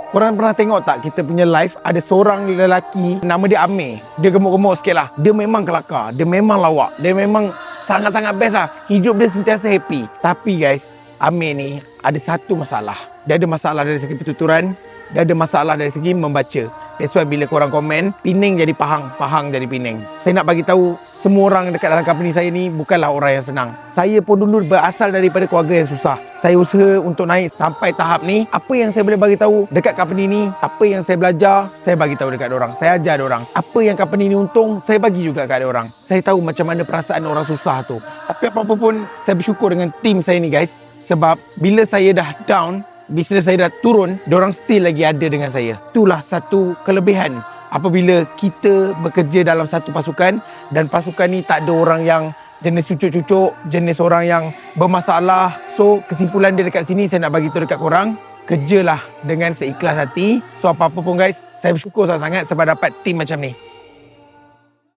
Korang pernah tengok tak kita punya live ada seorang lelaki nama dia Amir. Dia gemuk-gemuk sikit lah. Dia memang kelakar. Dia memang lawak. Dia memang sangat-sangat best lah. Hidup dia sentiasa happy. Tapi guys, Amir ni ada satu masalah. Dia ada masalah dari segi pertuturan. Dia ada masalah dari segi membaca. That's why bila korang komen, Pening jadi Pahang, Pahang jadi Pening. Saya nak bagi tahu semua orang dekat dalam company saya ni bukanlah orang yang senang. Saya pun dulu berasal daripada keluarga yang susah. Saya usaha untuk naik sampai tahap ni. Apa yang saya boleh bagi tahu dekat company ni, apa yang saya belajar, saya bagi tahu dekat orang. Saya ajar orang. Apa yang company ni untung, saya bagi juga kat orang. Saya tahu macam mana perasaan orang susah tu. Tapi apa-apa pun, saya bersyukur dengan tim saya ni guys. Sebab bila saya dah down, bisnes saya dah turun, diorang still lagi ada dengan saya. Itulah satu kelebihan apabila kita bekerja dalam satu pasukan dan pasukan ni tak ada orang yang jenis cucuk-cucuk, jenis orang yang bermasalah. So kesimpulan dia dekat sini saya nak bagi tahu dekat korang, kerjalah dengan seikhlas hati. So apa-apa pun guys, saya bersyukur sangat-sangat sebab dapat tim macam ni.